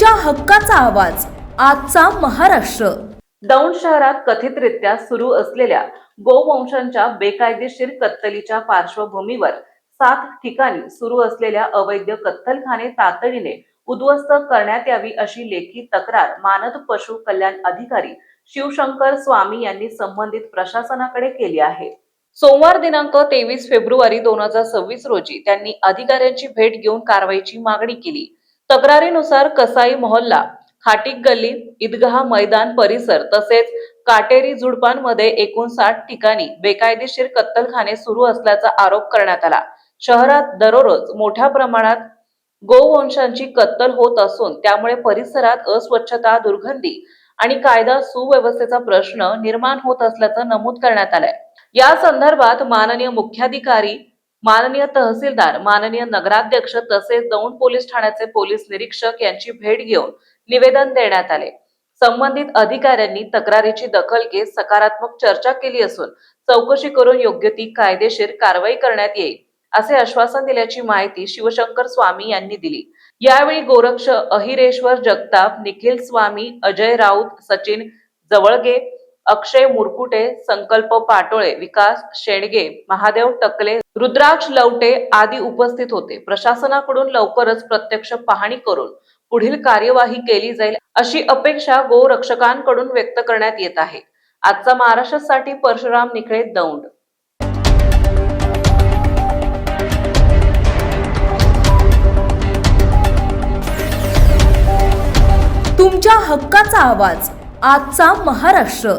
तुमच्या हक्काचा आवाज आजचा महाराष्ट्र। दौंड शहरात कथितरित्या सुरू असलेल्या गोवंशांच्या बेकायदेशीर कत्तलीच्या पार्श्वभूमीवर 7 ठिकाणी सुरू असलेल्या अवैध कत्तलखाने तातडीने उद्ध्वस्त करण्यात यावी अशी लेखी तक्रार मानद पशु कल्याण अधिकारी शिवशंकर स्वामी यांनी संबंधित प्रशासनाकडे केली आहे। सोमवार दिनांक 23 फेब्रुवारी 2026 रोजी त्यांनी अधिकाऱ्यांची भेट घेऊन कारवाईची मागणी केली। तक्रारीनुसार कसाई मोहल्ला, खाटीक गल्ली, ईदगाह मैदान परिसर तसेच काटेरी झुडपांमध्ये एकूण 60 ठिकाणी बेकायदेशीर कत्तलखाने सुरू असल्याचा आरोप करण्यात आला। शहरात दररोज मोठ्या प्रमाणात गोवंशांची कत्तल होत असून त्यामुळे परिसरात अस्वच्छता, दुर्गंधी आणि कायदा सुव्यवस्थेचा प्रश्न निर्माण होत असल्याचं नमूद करण्यात आलंय। या संदर्भात माननीय मुख्याधिकारी, माननीय तहसीलदार, माननीय नगराध्यक्ष तसेच दौंड पोलीस ठाण्याचे पोलीस निरीक्षक यांची भेट घेऊन निवेदन देण्यात आले। संबंधित अधिकाऱ्यांनी तक्रारीची दखल घेत सकारात्मक चर्चा केली असून चौकशी करून योग्य ती कायदेशीर कारवाई करण्यात येईल असे आश्वासन दिल्याची माहिती शिवशंकर स्वामी यांनी दिली। यावेळी गोरक्ष अहिरेश्वर जगताप, निखिल स्वामी, अजय राऊत, सचिन जवळगे, अक्षय मुरकुटे, संकल्प पाटोळे, विकास शेंडगे, महादेव टकले, रुद्राक्ष लवटे आदी उपस्थित होते। प्रशासनाकडून लवकरच प्रत्यक्ष पाहणी करून पुढील कार्यवाही केली जाईल अशी अपेक्षा गोरक्षकांकडून व्यक्त करण्यात येत आहे। आजचा महाराष्ट्रासाठी परशुराम निखळे, दौंड। तुमच्या हक्काचा आवाज आजचा महाराष्ट्र।